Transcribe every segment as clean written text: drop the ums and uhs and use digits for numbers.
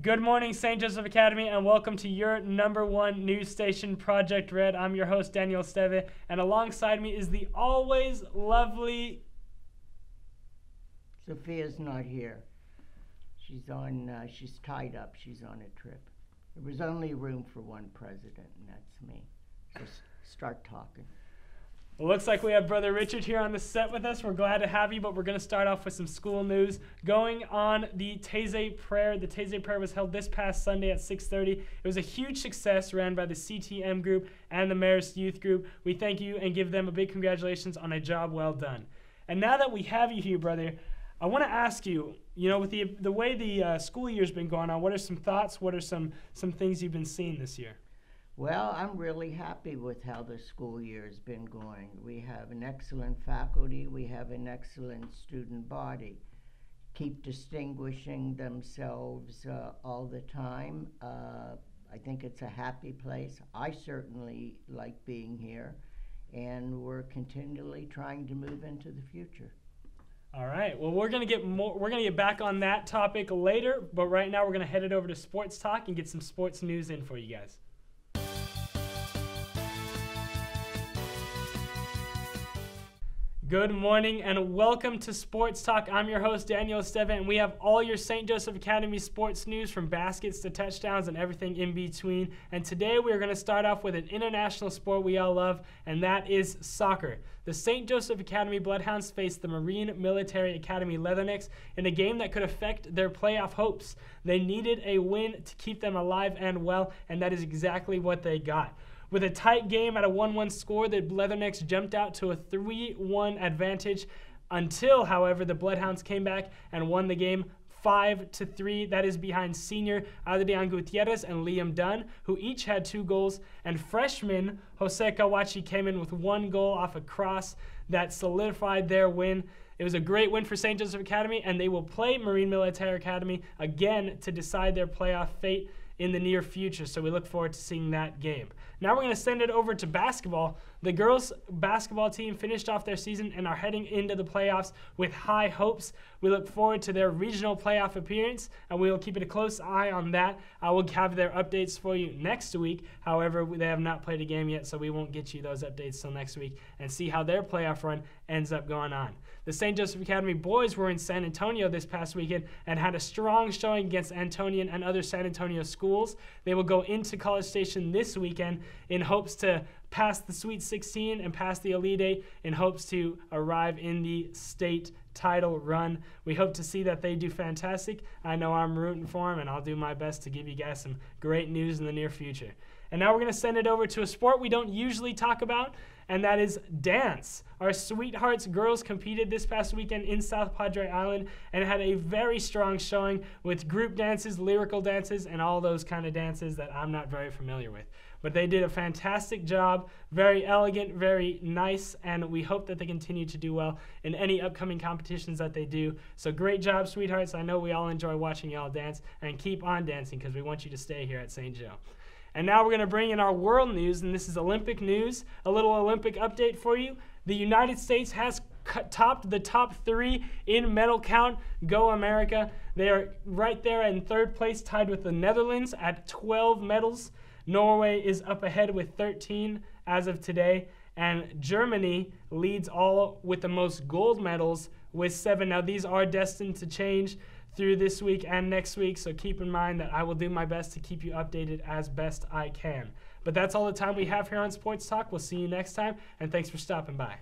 Good morning, St. Joseph Academy, and welcome to your #1 news station, Project Red. I'm your host, Daniel Esteve, and alongside me is the always lovely... Sophia's not here. She's tied up. She's on a trip. There was only room for one president, and that's me. So start talking. It looks like we have Brother Richard here on the set with us. We're glad to have you, but we're going to start off with some school news. Going on the Taizé Prayer. The Taizé Prayer was held this past Sunday at 6:30. It was a huge success ran by the CTM group and the Marist Youth group. We thank you and give them a big congratulations on a job well done. And now that we have you here, brother, I want to ask you, with the way the school year's been going on, what are some thoughts? What are some things you've been seeing this year? Well, I'm really happy with how the school year has been going. We have an excellent faculty. We have an excellent student body. Keep distinguishing themselves all the time. I think it's a happy place. I certainly like being here, and we're continually trying to move into the future. All right. Well, we're gonna get back on that topic later, but right now we're gonna head it over to Sports Talk and get some sports news in for you guys. Good morning and welcome to Sports Talk. I'm your host, Daniel Esteve, and we have all your St. Joseph Academy sports news from baskets to touchdowns and everything in between. And today we are going to start off with an international sport we all love, and that is soccer. The St. Joseph Academy Bloodhounds faced the Marine Military Academy Leathernecks in a game that could affect their playoff hopes. They needed a win to keep them alive and well, and that is exactly what they got. With a tight game at a 1-1 score, the Leathernecks jumped out to a 3-1 advantage until, however, the Bloodhounds came back and won the game 5-3. That is behind senior Adrian Gutierrez and Liam Dunn, who each had 2 goals, and freshman Jose Kawachi came in with 1 goal off a cross that solidified their win. It was a great win for St. Joseph Academy, and they will play Marine Military Academy again to decide their playoff fate in the near future, so we look forward to seeing that game. Now we're going to send it over to basketball. The girls basketball team finished off their season and are heading into the playoffs with high hopes. We look forward to their regional playoff appearance, and we will keep a close eye on that. I will have their updates for you next week. However, they have not played a game yet, so we won't get you those updates till next week and see how their playoff run ends up going on. The St. Joseph Academy boys were in San Antonio this past weekend and had a strong showing against Antonian and other San Antonio schools. They will go into College Station this weekend in hopes to pass the Sweet 16 and pass the Elite 8 in hopes to arrive in the state title run. We hope to see that they do fantastic. I know I'm rooting for them, and I'll do my best to give you guys some great news in the near future. And now we're going to send it over to a sport we don't usually talk about, and that is dance. Our Sweethearts girls competed this past weekend in South Padre Island and had a very strong showing with group dances, lyrical dances, and all those kind of dances that I'm not very familiar with. But they did a fantastic job, very elegant, very nice, and we hope that they continue to do well in any upcoming competitions that they do. So great job, Sweethearts. I know we all enjoy watching y'all dance, and keep on dancing because we want you to stay here at St. Joe. And now we're going to bring in our world news, and this is Olympic news, a little Olympic update for you. The United States has topped the top 3 in medal count. Go America. They are right there in 3rd place, tied with the Netherlands at 12 medals. Norway is up ahead with 13 as of today, and Germany leads all with the most gold medals with 7. Now, these are destined to change through this week and next week, so keep in mind that I will do my best to keep you updated as best I can. But that's all the time we have here on Sports Talk. We'll see you next time, and thanks for stopping by.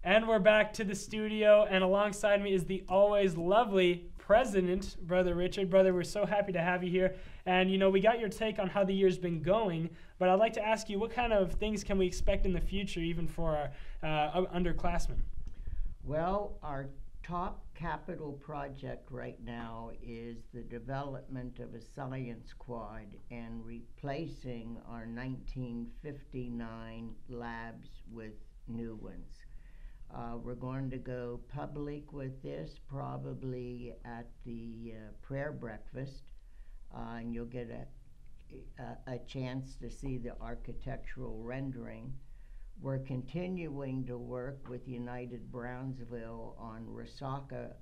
And we're back to the studio, and alongside me is the always lovely President, Brother Richard. Brother, we're so happy to have you here. And, we got your take on how the year's been going, but I'd like to ask you, what kind of things can we expect in the future, even for our underclassmen? Well, our top capital project right now is the development of a science quad and replacing our 1959 labs with new ones. We're going to go public with this probably at the prayer breakfast, and you'll get a chance to see the architectural rendering. We're continuing to work with United Brownsville on Resaca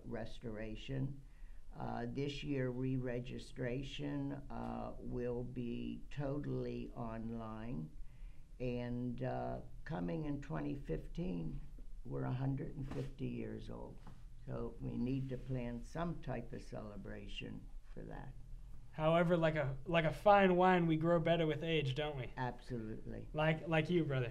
restoration. This year, re-registration will be totally online. And coming in 2015, we're 150 years old. So we need to plan some type of celebration for that. However, like a fine wine, we grow better with age, don't we? Absolutely. Like you, brother.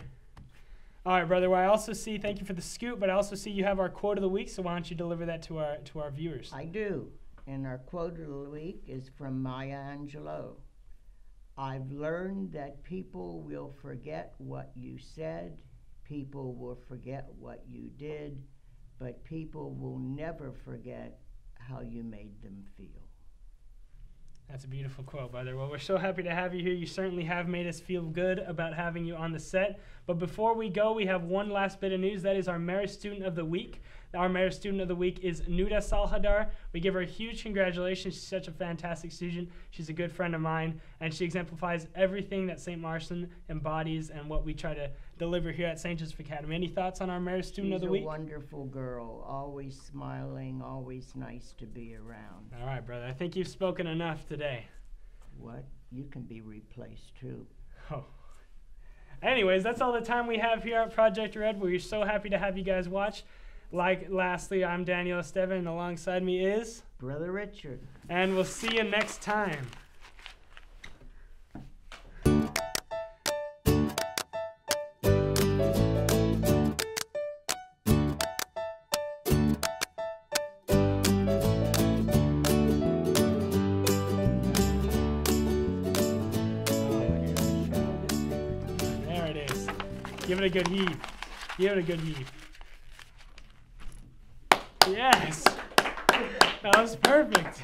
All right, brother. Well, I also see, thank you for the scoop, but I also see you have our quote of the week, so why don't you deliver that to our viewers? I do. And our quote of the week is from Maya Angelou. I've learned that people will forget what you said, people will forget what you did, but people will never forget how you made them feel. That's a beautiful quote, brother. Well, we're so happy to have you here. You certainly have made us feel good about having you on the set. But before we go, we have one last bit of news. That is our Marist Student of the Week. Our Marist Student of the Week is Nuda Salhadar. We give her a huge congratulations. She's such a fantastic student. She's a good friend of mine, and she exemplifies everything that St. Marcion embodies and what we try to deliver here at St. Joseph Academy. Any thoughts on our Marist Student of the Week? She's a wonderful girl, always smiling, always nice to be around. All right, brother. I think you've spoken enough today. What? You can be replaced, too. Oh. Anyways, that's all the time we have here at Project Red. We're so happy to have you guys watch. Lastly, I'm Daniel Estevan, and alongside me is Brother Richard. And we'll see you next time. There it is. Give it a good heave. Give it a good heave. Yes, that was perfect.